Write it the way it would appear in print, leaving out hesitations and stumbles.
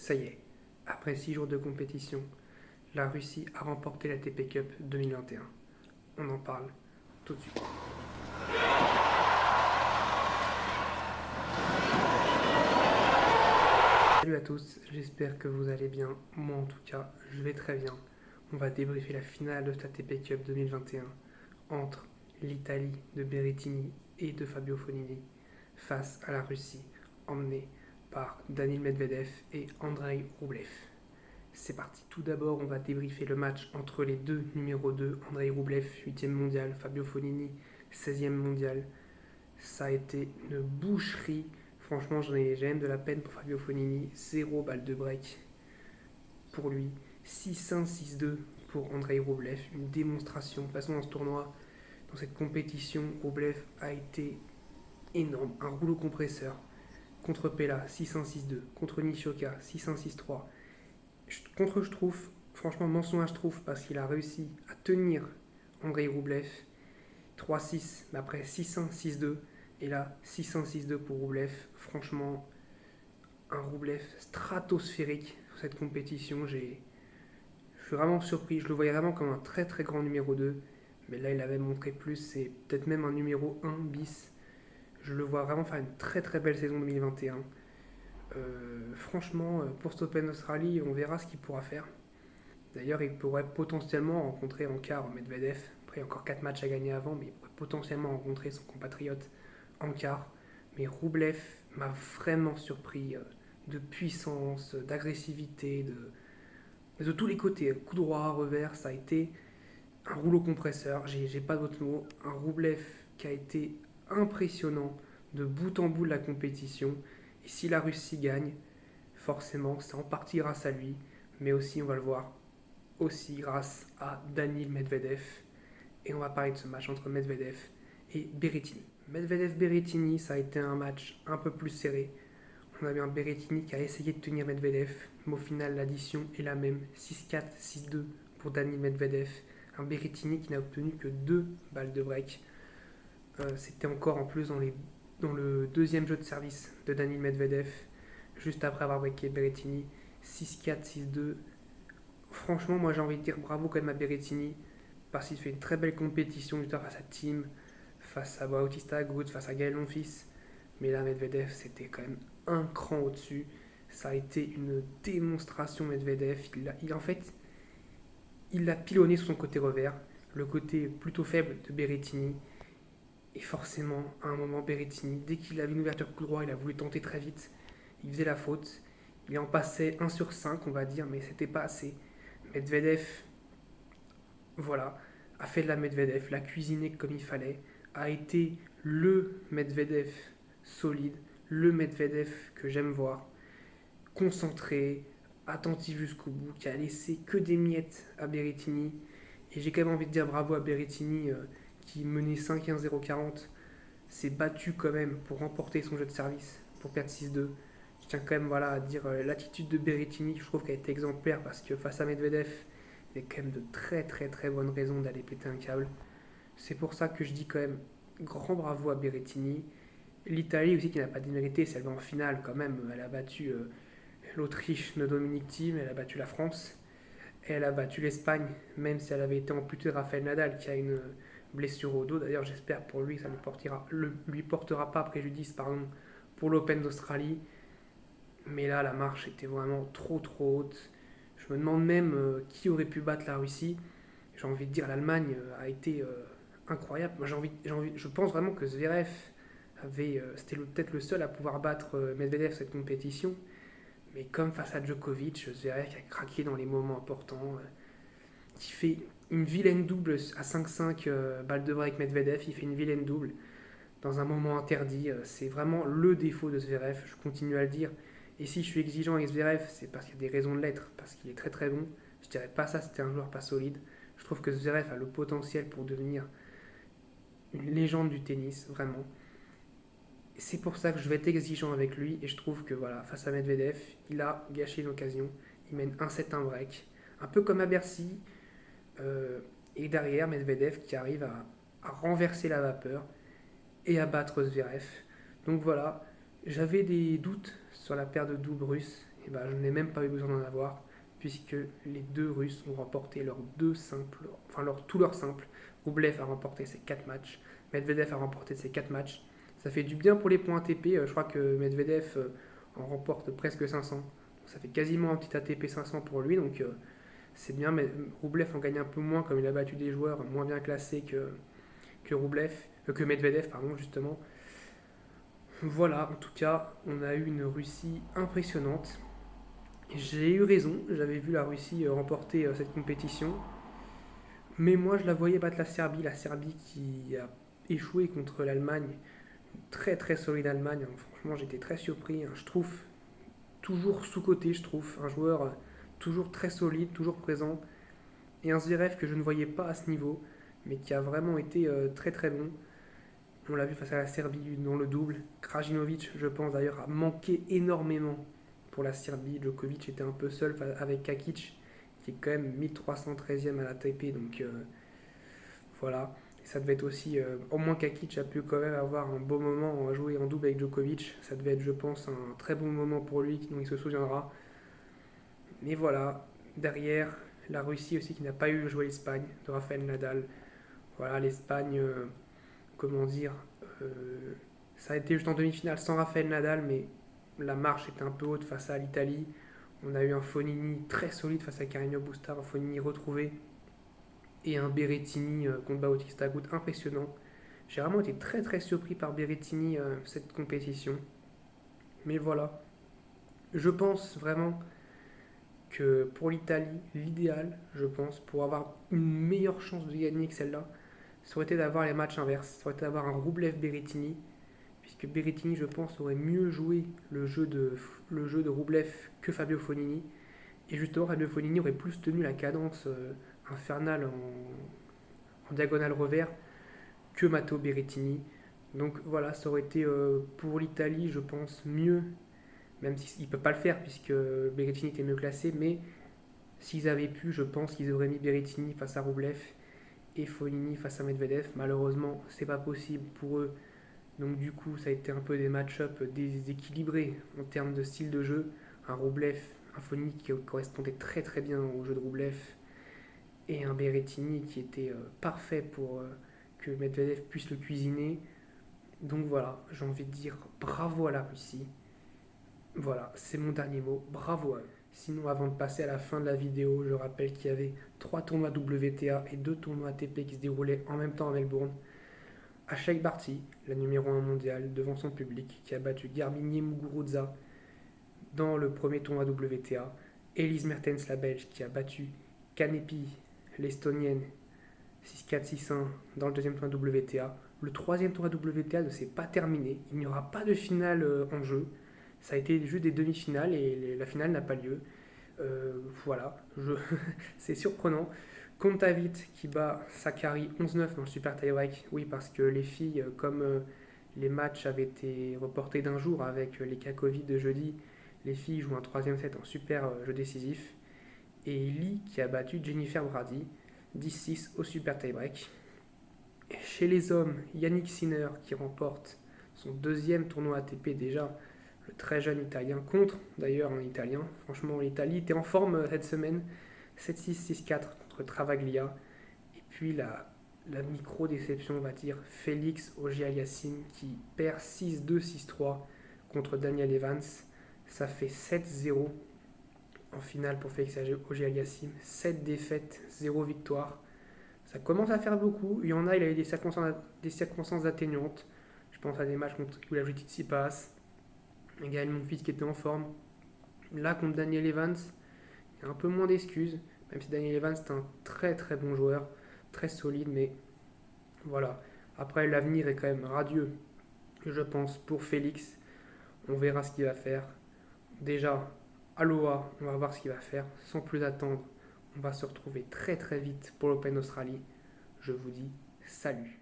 Ça y est, après 6 jours de compétition, la Russie a remporté la ATP Cup 2021. On en parle tout de suite. Salut à tous, j'espère que vous allez bien. Moi en tout cas, je vais très bien. On va débriefer la finale de cette ATP Cup 2021 entre l'Italie de Berrettini et de Fabio Fognini face à la Russie emmenée par Daniil Medvedev et Andrei Rublev. C'est parti. Tout d'abord, on va débriefer le match entre les deux numéros 2, Andrei Rublev, 8e mondial, Fabio Fognini, 16e mondial. Ça a été une boucherie. Franchement, j'ai même de la peine pour Fabio Fognini. 0 balle de break pour lui. 6-1, 6-2 pour Andrei Rublev. Une démonstration. De toute façon, dans ce tournoi, dans cette compétition, Rublev a été énorme. Un rouleau compresseur. Contre Pella, 6-1, 6-2. Contre Nishioka, 6-1, 6-3. Contre je trouve, franchement, mention à je trouve, parce qu'il a réussi à tenir Andrei Rublev 3-6, mais après 6-1, 6-2. Et là, 6-1, 6-2 pour Rublev. Franchement, un Rublev stratosphérique sur cette compétition. Je suis vraiment surpris. Je le voyais vraiment comme un très très grand numéro 2. Mais là, il avait montré plus. C'est peut-être même un numéro 1 bis. Je le vois vraiment faire une très très belle saison 2021. Franchement, pour cet Open d'Australie, on verra ce qu'il pourra faire. D'ailleurs, il pourrait potentiellement rencontrer en quart Medvedev. Après, il y a encore 4 matchs à gagner avant, mais il pourrait potentiellement rencontrer son compatriote en quart. Mais Rublev m'a vraiment surpris de puissance, d'agressivité, de tous les côtés. Coup droit, revers, ça a été un rouleau compresseur. J'ai pas d'autre mot. Un Rublev qui a été impressionnant de bout en bout de la compétition. Et si la Russie gagne, forcément, c'est en partie grâce à lui, mais aussi, on va le voir, aussi grâce à Daniil Medvedev. Et on va parler de ce match entre Medvedev et Berrettini. Medvedev-Berrettini, ça a été un match un peu plus serré. On a eu un Berrettini qui a essayé de tenir Medvedev, mais au final, l'addition est la même. 6-4, 6-2 pour Daniil Medvedev. Un Berrettini qui n'a obtenu que 2 balles de break. C'était encore en plus dans le deuxième jeu de service de Daniil Medvedev, juste après avoir breaké Berrettini. 6-4, 6-2. Franchement, moi j'ai envie de dire bravo quand même à Berrettini, parce qu'il fait une très belle compétition juste face à Thiem, face à Bautista Agut, face à Gaël Monfils. Mais là, Medvedev, c'était quand même un cran au-dessus. Ça a été une démonstration, Medvedev. En fait, il l'a pilonné sur son côté revers, le côté plutôt faible de Berrettini. Et forcément, à un moment, Berrettini, dès qu'il avait une ouverture coup droit, il a voulu tenter très vite. Il faisait la faute. Il en passait 1 sur 5, on va dire, mais c'était pas assez. Medvedev, voilà, a fait de la Medvedev, l'a cuisiné comme il fallait, a été le Medvedev solide, le Medvedev que j'aime voir, concentré, attentif jusqu'au bout, qui a laissé que des miettes à Berrettini. Et j'ai quand même envie de dire bravo à Berrettini qui menait 5-1-0-40, s'est battu quand même pour remporter son jeu de service, pour perdre 6-2. Je tiens quand même voilà, à dire l'attitude de Berrettini, je trouve qu'elle a été exemplaire parce que face à Medvedev, il y a quand même de très très très bonnes raisons d'aller péter un câble. C'est pour ça que je dis quand même grand bravo à Berrettini. L'Italie aussi qui n'a pas démérité, c'est elle va en finale quand même. Elle a battu l'Autriche de Dominic Thiem, elle a battu la France, et elle a battu l'Espagne, même si elle avait été amputée de Rafael Nadal qui a une blessure au dos. D'ailleurs, j'espère pour lui que ça ne lui portera pas préjudice pour l'Open d'Australie. Mais là, la marche était vraiment trop trop haute. Je me demande même qui aurait pu battre la Russie. J'ai envie de dire l'Allemagne a été incroyable. Moi, je pense vraiment que Zverev c'était peut-être le seul à pouvoir battre Medvedev cette compétition. Mais comme face à Djokovic, Zverev qui a craqué dans les moments importants, qui fait une vilaine double à 5-5 balle de break Medvedev, il fait une vilaine double dans un moment interdit. C'est vraiment le défaut de Zverev, je continue à le dire. Et si je suis exigeant avec Zverev, c'est parce qu'il y a des raisons de l'être, parce qu'il est très très bon. Je dirais pas ça, c'était un joueur pas solide. Je trouve que Zverev a le potentiel pour devenir une légende du tennis, vraiment. Et c'est pour ça que je vais être exigeant avec lui, et je trouve que voilà, face à Medvedev, il a gâché une occasion. Il mène 1-7 1 break, un peu comme à Bercy, et derrière Medvedev qui arrive à renverser la vapeur et à battre Zverev. Donc voilà, j'avais des doutes sur la paire de doubles russes, et ben, je n'ai même pas eu besoin d'en avoir, puisque les deux Russes ont remporté tous leurs simples. Rublev a remporté ses 4 matchs, Medvedev a remporté ses 4 matchs. Ça fait du bien pour les points ATP, je crois que Medvedev en remporte presque 500. Ça fait quasiment un petit ATP 500 pour lui, donc c'est bien, mais Rublev en gagne un peu moins, comme il a battu des joueurs moins bien classés que Medvedev, pardon, justement. Voilà, en tout cas, on a eu une Russie impressionnante. J'ai eu raison, j'avais vu la Russie remporter cette compétition, mais moi je la voyais battre la Serbie qui a échoué contre l'Allemagne, une très très solide Allemagne. Franchement, j'étais très surpris, je trouve toujours sous-coté, je trouve un joueur toujours très solide, toujours présent, et un Zverev que je ne voyais pas à ce niveau, mais qui a vraiment été très très bon. On l'a vu face à la Serbie dans le double. Krajinovic, je pense d'ailleurs, a manqué énormément pour la Serbie. Djokovic était un peu seul avec Kakic, qui est quand même 1313e à la Taipei. Donc voilà. Et ça devait être aussi. Au moins Kakic a pu quand même avoir un beau moment à jouer en double avec Djokovic. Ça devait être, je pense, un très bon moment pour lui, dont il se souviendra. Mais voilà. Derrière, la Russie aussi qui n'a pas eu joué l'Espagne de Rafael Nadal. Voilà, l'Espagne. Comment dire, euh, ça a été juste en demi-finale sans Rafael Nadal, mais la marche était un peu haute face à l'Italie. On a eu un Fonini très solide face à Carreño Busta, un Fonini retrouvé, et un Berrettini contre Bautista Agut impressionnant. J'ai vraiment été très très surpris par Berrettini cette compétition. Mais voilà, je pense vraiment que pour l'Italie, l'idéal, je pense, pour avoir une meilleure chance de gagner que celle-là, ça aurait été d'avoir les matchs inverses. Ça aurait été d'avoir un Rublev-Berrettini, puisque Berrettini, je pense, aurait mieux joué le jeu de Rublev que Fabio Fonini. Et justement, Fabio Fonini aurait plus tenu la cadence infernale en diagonale revers que Matteo Berrettini. Donc voilà, ça aurait été pour l'Italie, je pense, mieux, même s'il ne peut pas le faire, puisque Berrettini était mieux classé, mais s'ils avaient pu, je pense qu'ils auraient mis Berrettini face à Rublev et Fonini face à Medvedev. Malheureusement, c'est pas possible pour eux. Donc du coup, ça a été un peu des match-up déséquilibrés en termes de style de jeu. Un Rublev, un Fonini qui correspondait très très bien au jeu de Rublev et un Berrettini qui était parfait pour que Medvedev puisse le cuisiner. Donc voilà, j'ai envie de dire bravo à la Russie. Voilà, c'est mon dernier mot. Bravo à eux. Sinon, avant de passer à la fin de la vidéo, je rappelle qu'il y avait 3 tournois WTA et 2 tournois ATP qui se déroulaient en même temps à Melbourne. Ashleigh Barty, la numéro 1 mondiale, devant son public, qui a battu Garbiñe Muguruza dans le premier tournoi WTA. Elise Mertens, la Belge, qui a battu Kanepi, l'Estonienne, 6-4, 6-1 dans le deuxième tournoi WTA. Le troisième tournoi WTA ne s'est pas terminé. Il n'y aura pas de finale en jeu. Ça a été juste des demi-finales et la finale n'a pas lieu. Voilà, c'est surprenant. Kontaveit qui bat Sakkari 11-9 dans le super tie-break. Oui, parce que les filles, comme les matchs avaient été reportés d'un jour avec les cas Covid de jeudi, les filles jouent un troisième set en super jeu décisif. Et Lee qui a battu Jennifer Brady 10-6 au super tie-break. Chez les hommes, Yannick Sinner qui remporte son deuxième tournoi ATP déjà, le très jeune italien, contre d'ailleurs un italien. Franchement, l'Italie était en forme cette semaine. 7-6, 6-4 contre Travaglia. Et puis la micro-déception, on va dire, Félix Auger-Aliassime qui perd 6-2, 6-3 contre Daniel Evans. Ça fait 7-0 en finale pour Félix Auger-Aliassime. 7 défaites, 0 victoire. Ça commence à faire beaucoup. Il y en a, il a eu des circonstances atténuantes. Je pense à des matchs où il a joué Tsitsipas, Gaël Monfils qui était en forme. Là, contre Daniel Evans, il y a un peu moins d'excuses, même si Daniel Evans est un très très bon joueur, très solide, mais voilà. Après, l'avenir est quand même radieux, je pense, pour Félix. On verra ce qu'il va faire. Déjà, Aloha, on va voir ce qu'il va faire. Sans plus attendre, on va se retrouver très très vite pour l'Open Australie. Je vous dis salut.